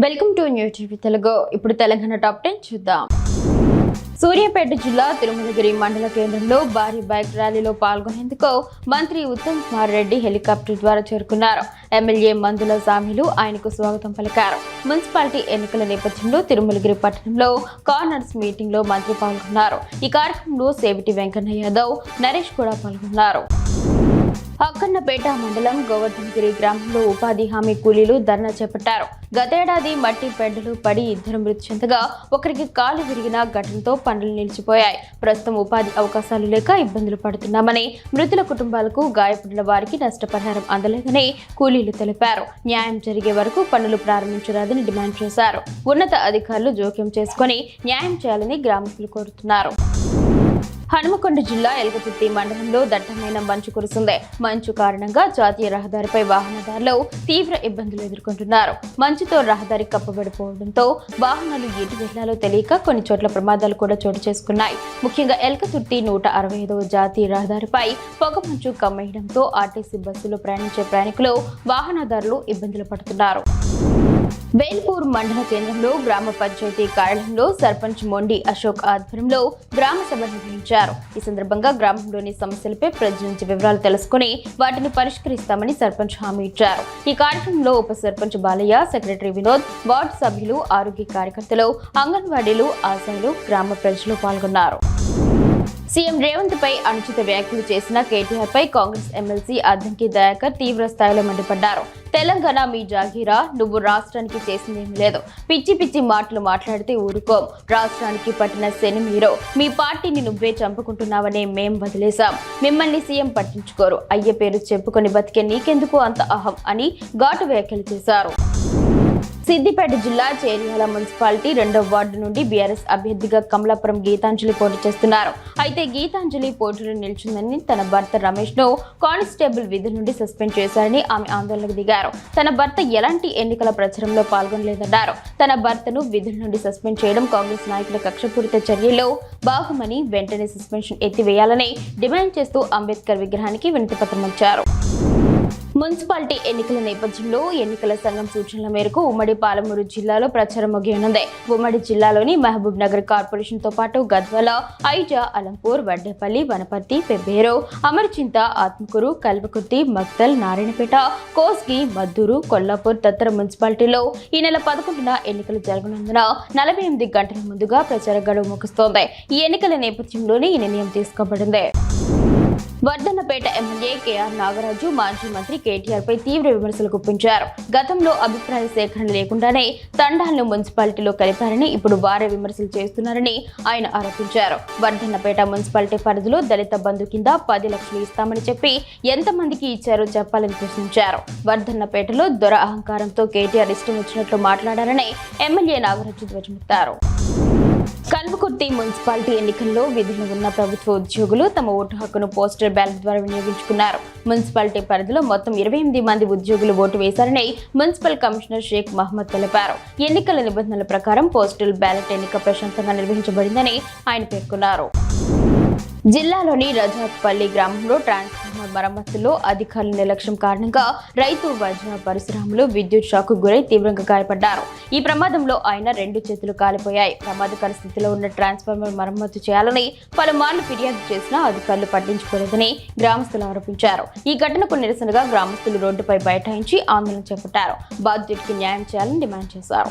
Welcome to new TV Telugu. ఇప్పుడు Telangana top 10 చూద్దాం. సూర్యాపేట జిల్లా తిరుమలగిరి మండల కేంద్రంలో భారీ బైక్ ర్యాలీలో పాల్గొనేందుకు మంత్రి ఉత్తమ్ కుమార్ రెడ్డి హెలికాప్టర్ ద్వారా చేరుకున్నారు. ఎమ్మెల్యే మందుల సామీలు ఆయనకు స్వాగతం పలికారు. మున్సిపాలిటీ ఎన్నికల నేపథ్యంలో తిరుమలగిరి పట్టణంలో కార్నర్స్ మీటింగ్ లో మంత్రి పాల్గొన్నారు. ఈ కార్యక్రమంలో సేవిటి వెంకన్న యాదవ్, నరేష్ కూడా పాల్గొన్నారు. అక్కన్నపేట మండలం గోవర్ధనగిరి గ్రామంలో ఉపాధి హామీ కూలీలు ధర్నా చేపట్టారు. గతేడాది మట్టి పెంటలు పడి ఇద్దరు మృతి చెందగా ఒకరికి కాలు విరిగిన ఘటనతో పనులు నిలిచిపోయాయి. ప్రస్తుతం ఉపాధి అవకాశాలు లేక ఇబ్బందులు పడుతున్నామని, మృతుల కుటుంబాలకు గాయపడిన వారికి నష్టపరిహారం అందలేదని కూలీలు తెలిపారు. న్యాయం జరిగే వరకు పనులు ప్రారంభించరాదని డిమాండ్ చేశారు. ఉన్నత అధికారులు జోక్యం చేసుకుని న్యాయం చేయాలని గ్రామస్తులు కోరుతున్నారు. హనుమకొండ జిల్లా ఎల్కతుర్తి మండలంలో దట్టమైన మంచు కురిసింది. మంచు కారణంగా జాతీయ రహదారిపై వాహనదారులు తీవ్ర ఇబ్బందులు ఎదుర్కొంటున్నారు. మంచుతో రహదారి కప్పబడిపోవడంతో వాహనాలు ఎటు వెళ్లాలో తెలియక కొన్ని చోట్ల ప్రమాదాలు కూడా చోటు చేసుకున్నాయి. ముఖ్యంగా ఎల్కతుర్తి 165వ జాతీయ రహదారిపై పొగమంచు కమ్మేయడంతో ఆర్టీసీ బస్సులో ప్రయాణించే ప్రయాణికులు, వాహనదారులు ఇబ్బందులు పడుతున్నారు. వేల్పూర్ మండల కేంద్రంలో గ్రామ పంచాయతీ కార్యాలయంలో సర్పంచ్ మొండి అశోక్ ఆధ్వర్యంలో గ్రామ సభ నిర్వహించారు. ఈ సందర్భంగా గ్రామంలోని సమస్యలపై ప్రజల నుంచి వివరాలు తెలుసుకుని వాటిని పరిష్కరిస్తామని సర్పంచ్ హామీ ఇచ్చారు. ఈ కార్యక్రమంలో ఉప సర్పంచ్ బాలయ్య, సెక్రటరీ వినోద్, వార్డు సభ్యులు, ఆరోగ్య కార్యకర్తలు, అంగన్వాడీలు, ఆశాలు, గ్రామ ప్రజలు పాల్గొన్నారు. సీఎం రేవంత్ పై అనుచిత వ్యాఖ్యలు చేసిన కేటీఆర్ పై కాంగ్రెస్ ఎమ్మెల్సీ అద్దంకి దయాకర్ తీవ్ర స్థాయిలో మండిపడ్డారు. తెలంగాణ మీ జాగీరా, నువ్వు రాష్ట్రానికి చేసిందేమీ లేదు. పిచ్చి పిచ్చి మాటలు మాట్లాడితే ఊరుకోం. రాష్ట్రానికి పట్టిన శని మీరు. మీ పార్టీని నువ్వే చంపుకుంటున్నావనే మేం వదిలేశాం. మిమ్మల్ని సీఎం పట్టించుకోరు. అయ్య పేరు చెప్పుకొని బతికే నీకెందుకు అంత అహం అని ఘాటు వ్యాఖ్యలు చేశారు. సిద్దిపేట జిల్లా చేర్యాల మున్సిపాలిటీ 2వ వార్డు నుండి బీఆర్ఎస్ అభ్యర్థిగా కమలాపురం గీతాంజలి పోటీ చేస్తున్నారు. అయితే గీతాంజలి పోటీలో నిలిచిందని తన భర్త రమేష్ ను కానిస్టేబుల్ విధుల నుండి సస్పెండ్ చేశారని ఆమె ఆందోళనకు దిగారు. తన భర్త ఎలాంటి ఎన్నికల ప్రచారంలో పాల్గొనలేదన్నారు. తన భర్తను విధుల నుండి సస్పెండ్ చేయడం కాంగ్రెస్ నాయకుల కక్షపూరిత చర్యల్లో భాగమని, వెంటనే సస్పెన్షన్ ఎత్తివేయాలని డిమాండ్ చేస్తూ అంబేద్కర్ విగ్రహానికి వినతిపత్రం ఇచ్చారు. మున్సిపాలిటీ ఎన్నికల నేపథ్యంలో ఎన్నికల సంఘం సూచనల మేరకు ఉమ్మడి పాలమూరు జిల్లాలో ప్రచారం ముగియనుంది. ఉమ్మడి జిల్లాలోని మహబూబ్ నగర్ కార్పొరేషన్ తో పాటు గద్వాల, ఐజా, అలంపూర్, వడ్డేపల్లి, వనపర్తి, పెబ్బేరు, అమర్చింత, ఆత్మకూరు, కల్వకుర్తి, మక్తల్, నారాయణపేట, కోస్గి, మద్దూరు, కొల్లాపూర్ తదితర మున్సిపాలిటీలో ఈ నెల 11న ఎన్నికలు జరగనున్నందున 48 గంటల ముందుగా ప్రచార గడువు ముగుస్తోంది. ఈ ఎన్నికల నేపథ్యంలోనే ఈ నిర్ణయం తీసుకోబడింది. వర్ధన్నపేట ఎమ్మెల్యే కేఆర్ నాగరాజు మాజీ మంత్రి కేటీఆర్ పై తీవ్ర విమర్శలు గుప్పించారు. గతంలో అభిప్రాయ సేకరణ లేకుండానే తండాలను మున్సిపాలిటీలో కలిపారని, ఇప్పుడు వారే విమర్శలు చేస్తున్నారని ఆయన ఆరోపించారు. వర్ధన్నపేట మున్సిపాలిటీ పరిధిలో దళిత బంధు కింద 10 లక్షలు ఇస్తామని చెప్పి ఎంతమందికి ఇచ్చారో చెప్పాలని ప్రశ్నించారు. వర్ధన్నపేటలో దొర అహంకారంతో కేటీఆర్ ఇష్టం వచ్చినట్లు మాట్లాడారని ఎమ్మెల్యే నాగరాజు ధ్వజమెత్తారు. కల్వకుర్తి మున్సిపాలిటీ ఎన్నికల్లో విధులు ఉన్న ప్రభుత్వ ఉద్యోగులు తమ ఓటు హక్కును పోస్టల్ బ్యాలెట్ ద్వారా వినియోగించుకున్నారు. మున్సిపాలిటీ పరిధిలో మొత్తం 28 మంది ఉద్యోగులు ఓటు వేశారని మున్సిపల్ కమిషనర్ షేక్ మహమ్మద్ తెలిపారు. ఎన్నికల నిబంధనల ప్రకారం పోస్టల్ బ్యాలెట్ ఎన్నిక ప్రశాంతంగా నిర్వహించబడిందని ఆయన పేర్కొన్నారు. జిల్లాలోని రజాత్పల్లి గ్రామంలో ట్రాన్స్ఫార్మర్ మరమ్మతుల్లో అధికారుల నిర్లక్ష్యం కారణంగా రైతు వజ్ర పరశురాములు విద్యుత్ షాక్ గురై తీవ్రంగా గాయపడ్డారు. ఈ ప్రమాదంలో ఆయన 2 చేతులు కాలిపోయాయి. ప్రమాదకర స్థితిలో ఉన్న ట్రాన్స్ఫార్మర్ మరమ్మతు చేయాలని పలుమార్లు ఫిర్యాదు చేసినా అధికారులు పట్టించుకోలేదని గ్రామస్తులు ఆరోపించారు. ఈ ఘటనకు నిరసనగా గ్రామస్తులు రోడ్డుపై బైఠాయించి ఆందోళన చేపట్టారు. బాధ్యుడికి న్యాయం చేయాలని డిమాండ్ చేశారు.